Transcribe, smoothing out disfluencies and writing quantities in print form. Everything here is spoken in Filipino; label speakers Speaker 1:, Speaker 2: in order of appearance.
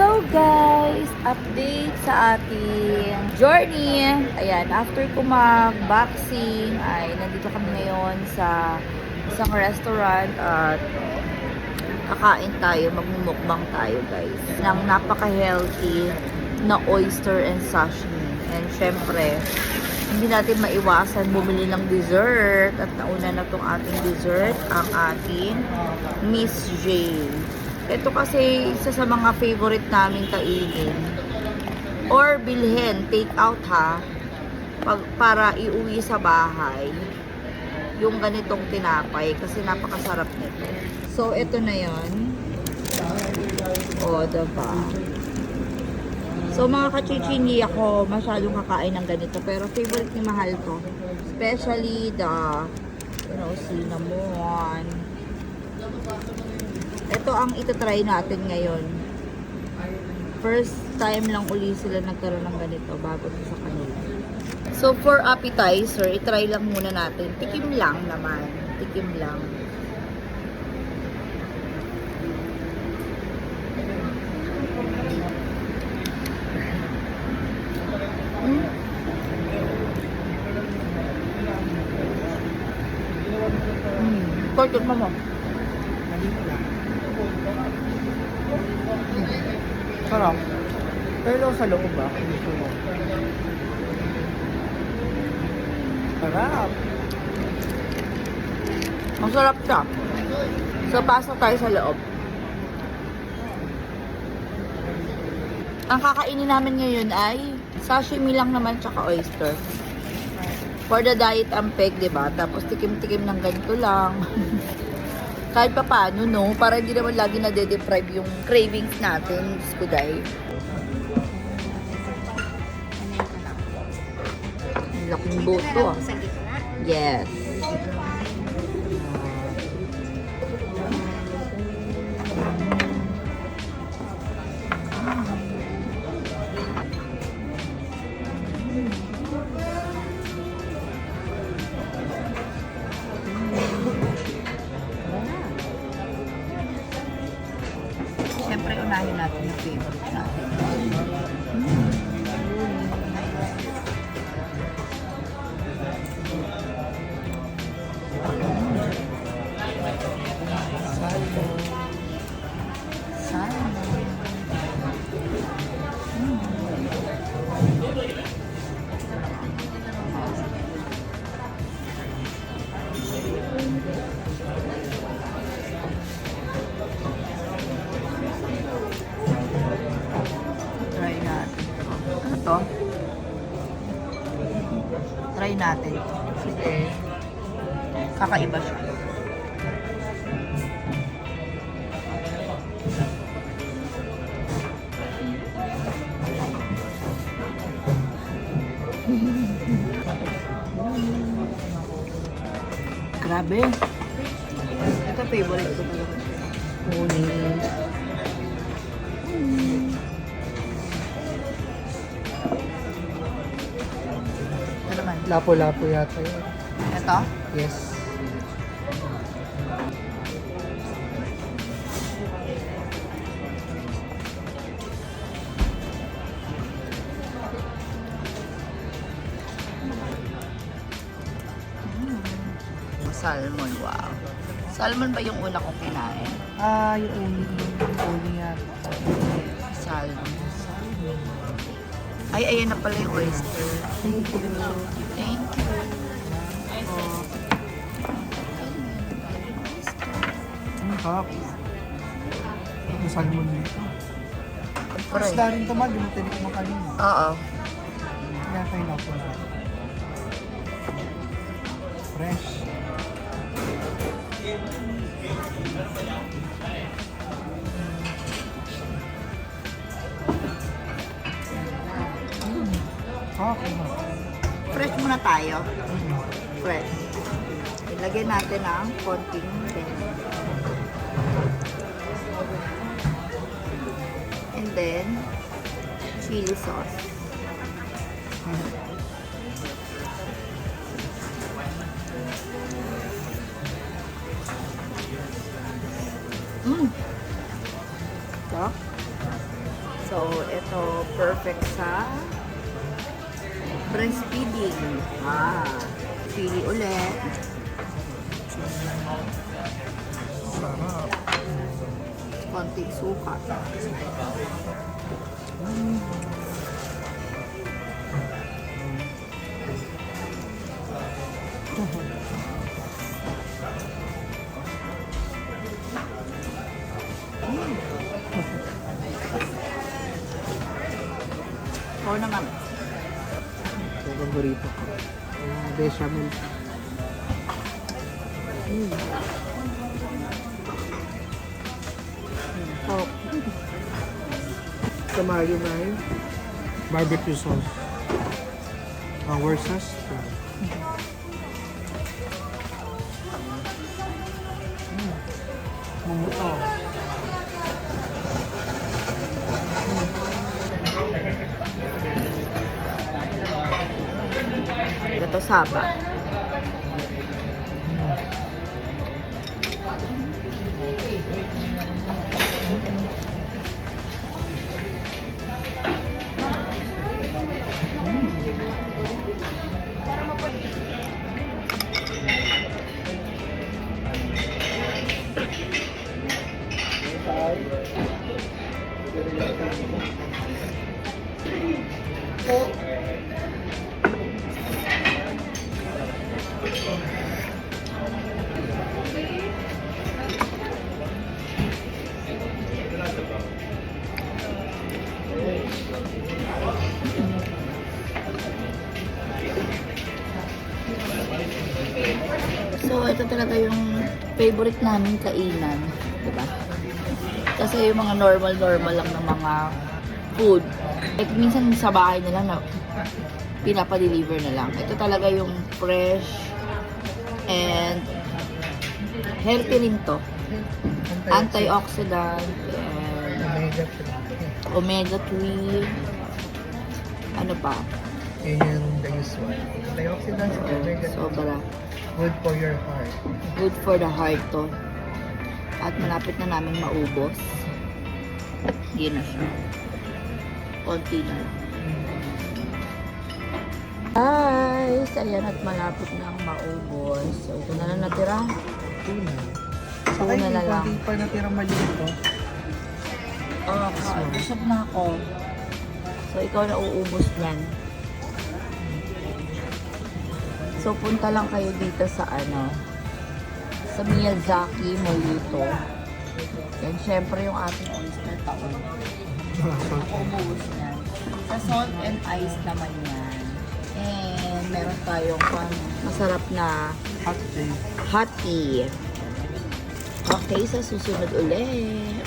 Speaker 1: So guys, update sa ating journey. Ayan, after ko mag-boxing, ay nandito kami ngayon sa isang restaurant at kakain tayo, magmumukbang tayo guys. Ng napaka-healthy na oyster and sashimi. And syempre, hindi natin maiwasan bumili ng dessert. At nauna na tong ating dessert, ang ating Miss J. Ito kasi isa sa mga favorite namin kainin. Or bilhin, take out ha. Para iuwi sa bahay. Yung ganitong tinapay kasi napakasarap nito. So, ito na yon. O, diba? So, mga kachichi, hindi ako masyadong kakain ng ganito. Pero favorite ni Mahal to. Especially the, cinnamon. Ito ang itatry natin ngayon. First time lang uli sila nagkaroon ng ganito bago sa kanila. So, for appetizer, itry lang muna natin. Tikim lang naman. Tikim lang. Pork mo mo.
Speaker 2: Sarap. Pero sa loob ba? Gusto mo? Sarap.
Speaker 1: Masarap siya. So, pasok tayo sa loob. Ang kakainin namin ngayon ay sashimi lang naman tsaka oyster. For the diet ang peg, diba? Tapos tikim-tikim ng ganito lang. Kahit pa paano, no? Para hindi naman lagi na-deprive yung cravings natin. Skuday. Ang laking boto, ah. Yes. Siyempre, unahin natin yung favorite natin. Try natin. Kasi kakaiba siya. Grabe. Ito favorite ko talaga. Unis.
Speaker 2: Lapo-lapo yata yun.
Speaker 1: Ito?
Speaker 2: Yes.
Speaker 1: Salmon, wow. Salmon ba yung una kong kinain?
Speaker 2: Yung uli yata.
Speaker 1: Salmon. Ay, ayan na pala yung oyster. Thank you. Thank you. Oh.
Speaker 2: Ang kap. Ang salmon nito.
Speaker 1: Pare.
Speaker 2: Isda rin ito, Mag. Yung tinik mo kanina.
Speaker 1: Oo.
Speaker 2: Kaya tayo na po. Fresh. Fresh muna tayo. Fresh. Ilagay natin ang konting ganyan. And then, chili sauce. Sarap. So, ito perfect sa breastfeeding. Pili ulit.
Speaker 3: Sarap.
Speaker 2: Konting suka. Ikaw naman.
Speaker 3: Ito ang paborito ko. Bechamel.
Speaker 2: Oh,
Speaker 3: Sa Mario na yun. Barbecue sauce. Worst sauce. Mumuto.
Speaker 2: ito saba. So, ito talaga yung favorite namin kainan. Diba? Kasi yung mga normal lang na mga food. Like, minsan sa bahay nila na pinapa-deliver na lang. Ito talaga yung fresh and healthy rin to. Antioxidant and omega-3. Ano pa?
Speaker 3: Yun yung the usual. Antioxidants, omega-3.
Speaker 2: Sobra.
Speaker 3: Good for your heart.
Speaker 2: Good for the heart to. At malapit na namin maubos. Yun na siya. Konti na lang. Guys, ayan at malapit na ang maubos. So, ito na lang natira.
Speaker 3: Tuna.
Speaker 2: Tuna na lang.
Speaker 3: Hindi pa natirang maliit to.
Speaker 2: Busog na ako. So, ikaw na uubos niyan. So, punta lang kayo dito sa sa Miyazaki Mojito. Yan, syempre yung ating oyster taon. Uubos niyan. Sa salt and ice naman yan. And meron tayong masarap na
Speaker 3: Hot tea.
Speaker 2: hot tea. Okay, sa susunod ulit.